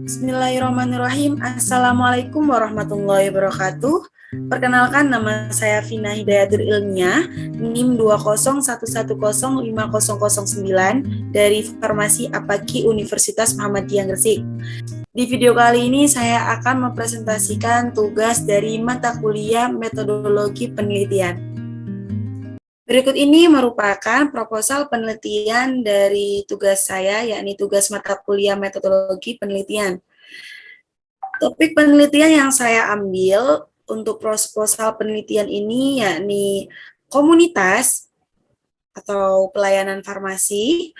Bismillahirrahmanirrahim. Assalamualaikum warahmatullahi wabarakatuh. Perkenalkan, nama saya Vina Hidayatul Ilmiah, NIM 201105009 dari Farmasi Apaki Universitas Muhammadiyah Gresik. Di video kali ini saya akan mempresentasikan tugas dari mata kuliah Metodologi Penelitian. Berikut ini merupakan proposal penelitian dari tugas saya, yakni tugas mata kuliah Metodologi Penelitian. Topik penelitian yang saya ambil untuk proposal penelitian ini yakni komunitas atau pelayanan farmasi,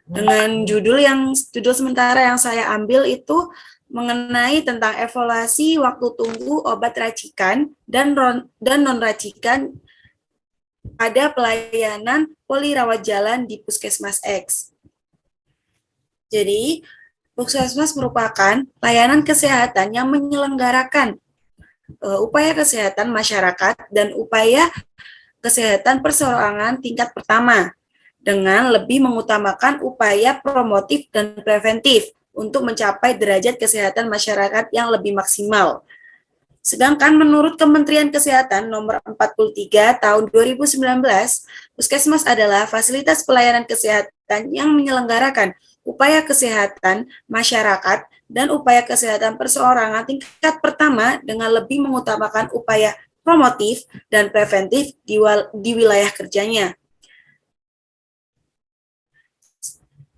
dengan judul sementara yang saya ambil itu mengenai tentang evaluasi waktu tunggu obat racikan dan non-racikan pada pelayanan poli rawat jalan di Puskesmas X. Jadi, Puskesmas merupakan layanan kesehatan yang menyelenggarakan upaya kesehatan masyarakat dan upaya kesehatan perseorangan tingkat pertama dengan lebih mengutamakan upaya promotif dan preventif untuk mencapai derajat kesehatan masyarakat yang lebih maksimal. Sedangkan menurut Kementerian Kesehatan nomor 43 tahun 2019, Puskesmas adalah fasilitas pelayanan kesehatan yang menyelenggarakan upaya kesehatan masyarakat dan upaya kesehatan perseorangan tingkat pertama dengan lebih mengutamakan upaya promotif dan preventif di wilayah kerjanya.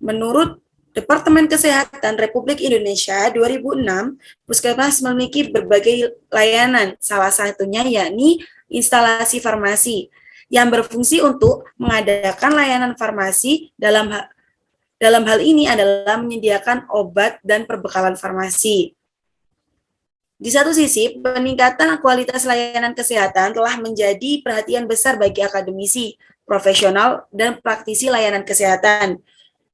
Menurut Departemen Kesehatan Republik Indonesia 2006, Puskesmas memiliki berbagai layanan, salah satunya yakni instalasi farmasi, yang berfungsi untuk mengadakan layanan farmasi dalam hal ini adalah menyediakan obat dan perbekalan farmasi. Di satu sisi, peningkatan kualitas layanan kesehatan telah menjadi perhatian besar bagi akademisi, profesional, dan praktisi layanan kesehatan.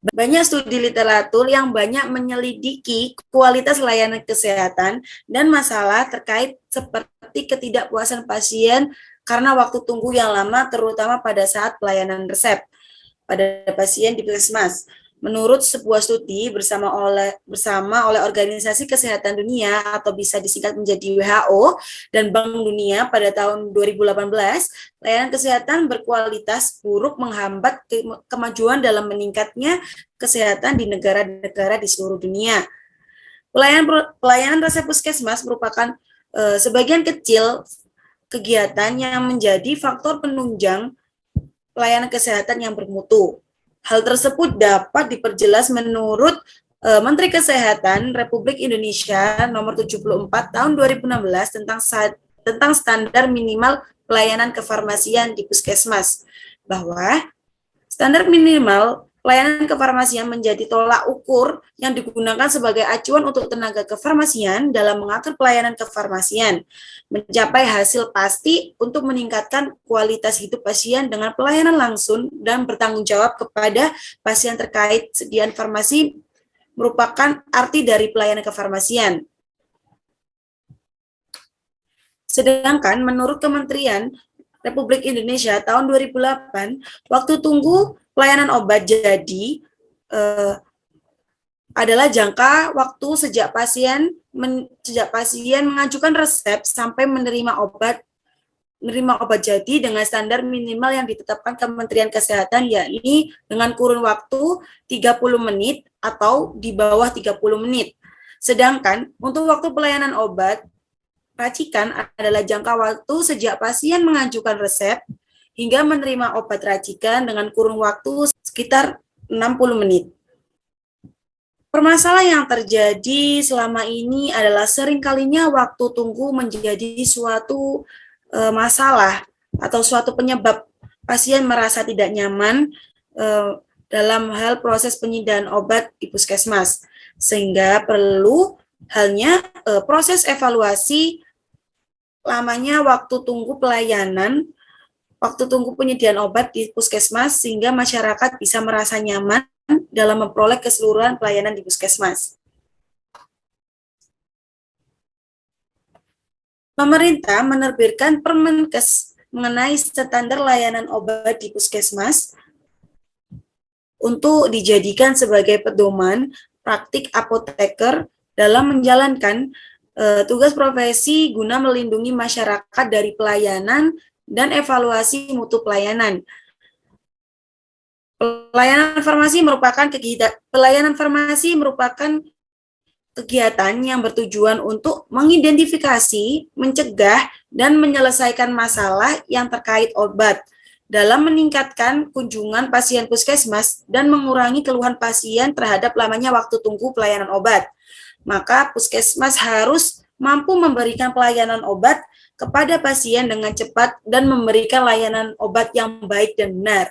Banyak studi literatur yang banyak menyelidiki kualitas layanan kesehatan dan masalah terkait seperti ketidakpuasan pasien karena waktu tunggu yang lama, terutama pada saat pelayanan resep pada pasien di puskesmas. Menurut sebuah studi bersama oleh Organisasi Kesehatan Dunia atau bisa disingkat menjadi WHO dan Bank Dunia pada tahun 2018, layanan kesehatan berkualitas buruk menghambat kemajuan dalam meningkatnya kesehatan di negara-negara di seluruh dunia. Pelayanan resep puskesmas merupakan sebagian kecil kegiatan yang menjadi faktor penunjang pelayanan kesehatan yang bermutu. Hal tersebut dapat diperjelas menurut Menteri Kesehatan Republik Indonesia nomor 74 tahun 2016 tentang standar minimal pelayanan kefarmasian di puskesmas, bahwa standar minimal pelayanan kefarmasian menjadi tolak ukur yang digunakan sebagai acuan untuk tenaga kefarmasian dalam mengatur pelayanan kefarmasian, mencapai hasil pasti untuk meningkatkan kualitas hidup pasien dengan pelayanan langsung dan bertanggung jawab kepada pasien terkait sediaan farmasi merupakan arti dari pelayanan kefarmasian. Sedangkan menurut Kementerian Republik Indonesia tahun 2008, waktu tunggu pelayanan obat jadi adalah jangka waktu sejak pasien mengajukan resep sampai menerima obat jadi dengan standar minimal yang ditetapkan Kementerian Kesehatan, yakni dengan kurun waktu 30 menit atau di bawah 30 menit. Sedangkan untuk waktu pelayanan obat racikan adalah jangka waktu sejak pasien mengajukan resep hingga menerima obat racikan dengan kurun waktu sekitar 60 menit. Permasalahan yang terjadi selama ini adalah seringkalinya waktu tunggu menjadi suatu masalah atau suatu penyebab pasien merasa tidak nyaman dalam hal proses penyediaan obat di puskesmas, sehingga perlu halnya proses evaluasi lamanya waktu tunggu penyediaan obat di puskesmas sehingga masyarakat bisa merasa nyaman dalam memperoleh keseluruhan pelayanan di puskesmas. Pemerintah menerbitkan Permenkes mengenai standar layanan obat di puskesmas untuk dijadikan sebagai pedoman praktik apoteker dalam menjalankan tugas profesi guna melindungi masyarakat dari pelayanan dan evaluasi mutu pelayanan. Pelayanan farmasi merupakan kegiatan yang bertujuan untuk mengidentifikasi, mencegah, dan menyelesaikan masalah yang terkait obat dalam meningkatkan kunjungan pasien puskesmas dan mengurangi keluhan pasien terhadap lamanya waktu tunggu pelayanan obat. Maka puskesmas harus mampu memberikan pelayanan obat kepada pasien dengan cepat dan memberikan layanan obat yang baik dan benar.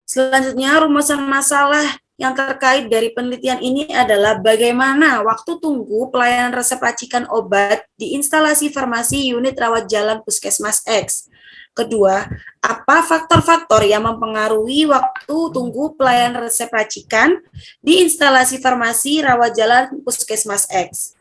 Selanjutnya, rumusan masalah yang terkait dari penelitian ini adalah bagaimana waktu tunggu pelayanan resep racikan obat di instalasi farmasi unit rawat jalan Puskesmas X. Kedua, apa faktor-faktor yang mempengaruhi waktu tunggu pelayanan resep racikan di instalasi farmasi rawat jalan Puskesmas X.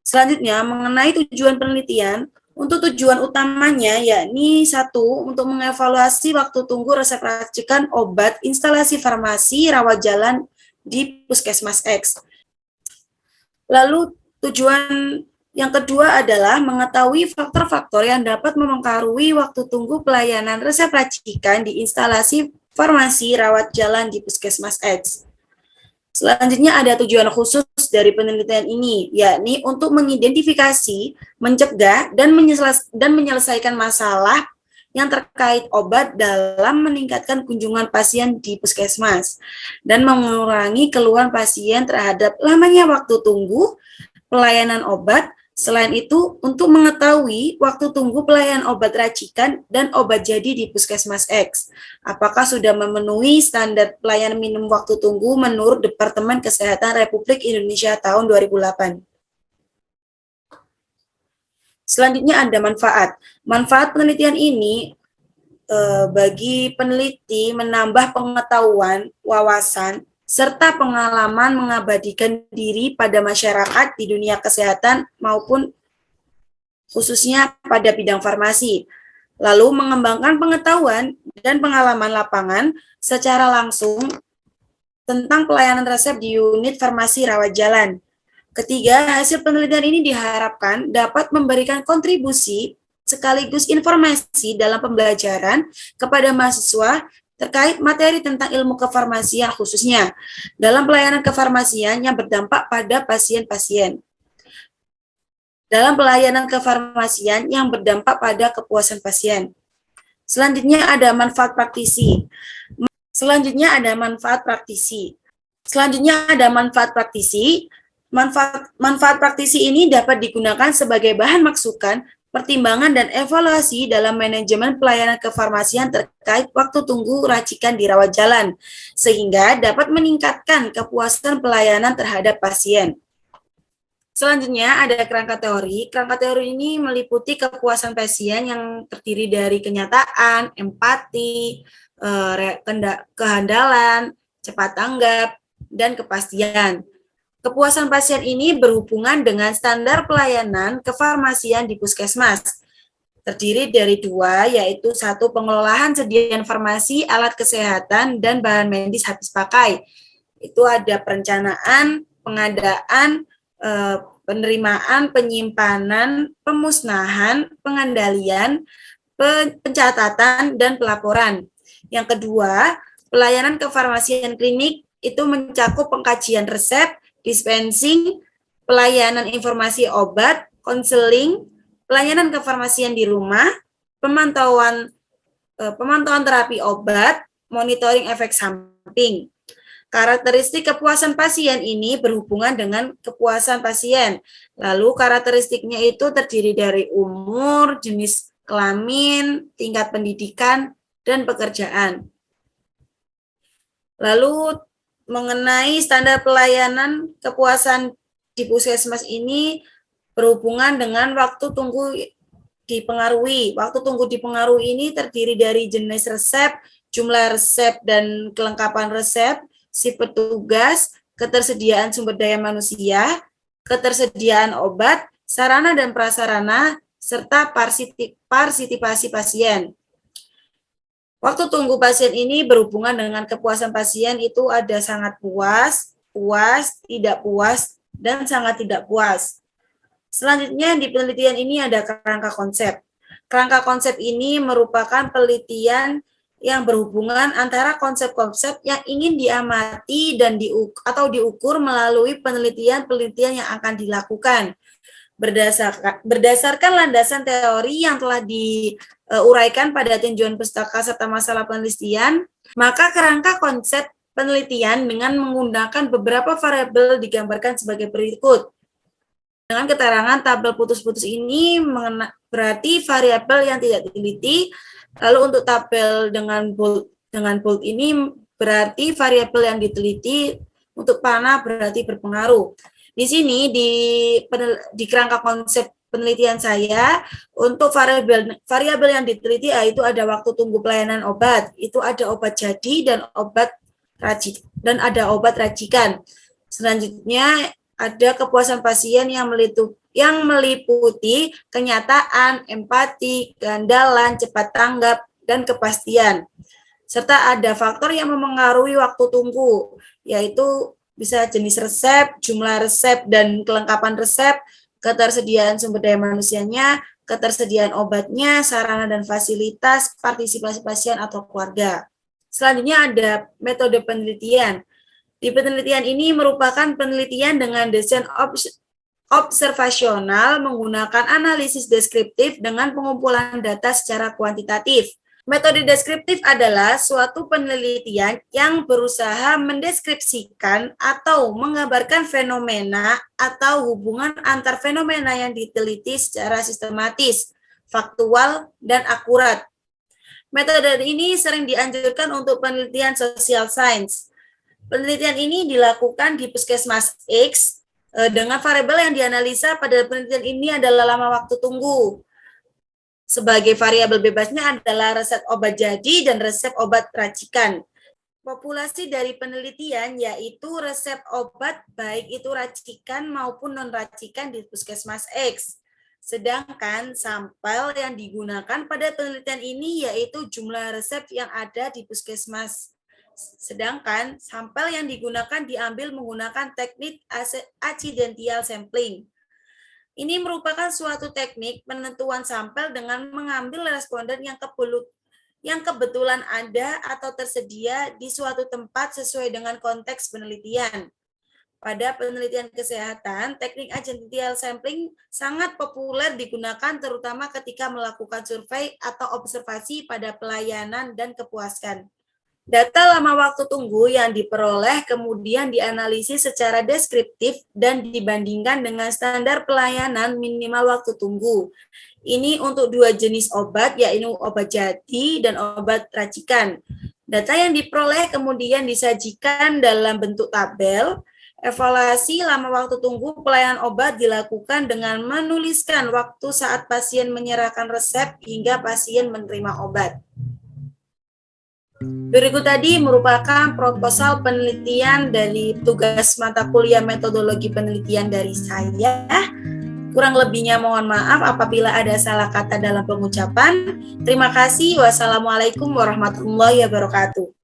Selanjutnya, mengenai tujuan penelitian, untuk tujuan utamanya yakni satu, untuk mengevaluasi waktu tunggu resep racikan obat instalasi farmasi rawat jalan di Puskesmas X. Lalu tujuan yang kedua adalah mengetahui faktor-faktor yang dapat mempengaruhi waktu tunggu pelayanan resep racikan di instalasi farmasi rawat jalan di Puskesmas X. Selanjutnya ada tujuan khusus dari penelitian ini, yakni untuk mengidentifikasi, mencegah, dan menyelesaikan masalah yang terkait obat dalam meningkatkan kunjungan pasien di puskesmas, dan mengurangi keluhan pasien terhadap lamanya waktu tunggu pelayanan obat. Selain itu, untuk mengetahui waktu tunggu pelayanan obat racikan dan obat jadi di Puskesmas X, apakah sudah memenuhi standar pelayanan minimum waktu tunggu menurut Departemen Kesehatan Republik Indonesia tahun 2008. Selanjutnya ada manfaat. Manfaat penelitian ini bagi peneliti menambah pengetahuan, wawasan, serta pengalaman mengabadikan diri pada masyarakat di dunia kesehatan maupun khususnya pada bidang farmasi. Lalu mengembangkan pengetahuan dan pengalaman lapangan secara langsung tentang pelayanan resep di unit farmasi rawat jalan. Ketiga, hasil penelitian ini diharapkan dapat memberikan kontribusi sekaligus informasi dalam pembelajaran kepada mahasiswa terkait materi tentang ilmu kefarmasian khususnya dalam pelayanan kefarmasian yang berdampak pada pasien-pasien. Dalam pelayanan kefarmasian yang berdampak pada kepuasan pasien. Selanjutnya ada manfaat praktisi. Manfaat praktisi ini dapat digunakan sebagai bahan masukan, pertimbangan dan evaluasi dalam manajemen pelayanan kefarmasian terkait waktu tunggu racikan di rawat jalan, sehingga dapat meningkatkan kepuasan pelayanan terhadap pasien. Selanjutnya ada kerangka teori. Kerangka teori ini meliputi kepuasan pasien yang terdiri dari kenyataan, empati, kehandalan, cepat tanggap, dan kepastian. Kepuasan pasien ini berhubungan dengan standar pelayanan kefarmasian di puskesmas. Terdiri dari dua, yaitu satu, pengelolaan sediaan farmasi, alat kesehatan, dan bahan medis habis pakai. Itu ada perencanaan, pengadaan, penerimaan, penyimpanan, pemusnahan, pengendalian, pencatatan, dan pelaporan. Yang kedua, pelayanan kefarmasian klinik itu mencakup pengkajian resep, dispensing, pelayanan informasi obat, konseling, pelayanan kefarmasian di rumah, pemantauan terapi obat, monitoring efek samping. Karakteristik kepuasan pasien ini berhubungan dengan kepuasan pasien. Lalu karakteristiknya itu terdiri dari umur, jenis kelamin, tingkat pendidikan, dan pekerjaan. Lalu mengenai standar pelayanan kepuasan di puskesmas ini berhubungan dengan waktu tunggu dipengaruhi. Waktu tunggu dipengaruhi ini terdiri dari jenis resep, jumlah resep dan kelengkapan resep, shift petugas, ketersediaan sumber daya manusia, ketersediaan obat, sarana dan prasarana, serta partisipasi pasien. Waktu tunggu pasien ini berhubungan dengan kepuasan pasien itu ada sangat puas, puas, tidak puas, dan sangat tidak puas. Selanjutnya di penelitian ini ada kerangka konsep. Kerangka konsep ini merupakan penelitian yang berhubungan antara konsep-konsep yang ingin diamati dan diukur melalui penelitian-penelitian yang akan dilakukan. Berdasarkan landasan teori yang telah diuraikan pada tinjauan pustaka serta masalah penelitian, maka kerangka konsep penelitian dengan menggunakan beberapa variabel digambarkan sebagai berikut. Dengan keterangan tabel putus-putus ini berarti variabel yang tidak diteliti. Lalu untuk tabel dengan bold ini berarti variabel yang diteliti. Untuk panah berarti berpengaruh. Di sini di kerangka konsep penelitian saya untuk variabel yang diteliti yaitu ada waktu tunggu pelayanan obat, itu ada obat jadi dan ada obat racikan. Selanjutnya ada kepuasan pasien yang meliputi kenyataan, empati, keandalan, cepat tanggap, dan kepastian. Serta ada faktor yang memengaruhi waktu tunggu, yaitu bisa jenis resep, jumlah resep dan kelengkapan resep, ketersediaan sumber daya manusianya, ketersediaan obatnya, sarana dan fasilitas, partisipasi pasien atau keluarga. Selanjutnya ada metode penelitian. Di penelitian ini merupakan penelitian dengan desain observasional menggunakan analisis deskriptif dengan pengumpulan data secara kuantitatif. Metode deskriptif adalah suatu penelitian yang berusaha mendeskripsikan atau menggambarkan fenomena atau hubungan antar fenomena yang diteliti secara sistematis, faktual, dan akurat. Metode ini sering dianjurkan untuk penelitian social science. Penelitian ini dilakukan di Puskesmas X dengan variabel yang dianalisa pada penelitian ini adalah lama waktu tunggu. Sebagai variabel bebasnya adalah resep obat jadi dan resep obat racikan. Populasi dari penelitian yaitu resep obat baik itu racikan maupun non-racikan di Puskesmas X. Sedangkan sampel yang digunakan pada penelitian ini yaitu jumlah resep yang ada di Puskesmas. Sedangkan sampel yang digunakan diambil menggunakan teknik accidental sampling. Ini merupakan suatu teknik penentuan sampel dengan mengambil responden yang kebetulan ada atau tersedia di suatu tempat sesuai dengan konteks penelitian. Pada penelitian kesehatan, teknik accidental sampling sangat populer digunakan terutama ketika melakukan survei atau observasi pada pelayanan dan kepuasan. Data lama waktu tunggu yang diperoleh kemudian dianalisis secara deskriptif dan dibandingkan dengan standar pelayanan minimal waktu tunggu. Ini untuk dua jenis obat, yaitu obat jadi dan obat racikan. Data yang diperoleh kemudian disajikan dalam bentuk tabel. Evaluasi lama waktu tunggu pelayanan obat dilakukan dengan menuliskan waktu saat pasien menyerahkan resep hingga pasien menerima obat. Berikut tadi merupakan proposal penelitian dari tugas mata kuliah metodologi penelitian dari saya. Kurang lebihnya mohon maaf apabila ada salah kata dalam pengucapan. Terima kasih. Wassalamualaikum warahmatullahi wabarakatuh.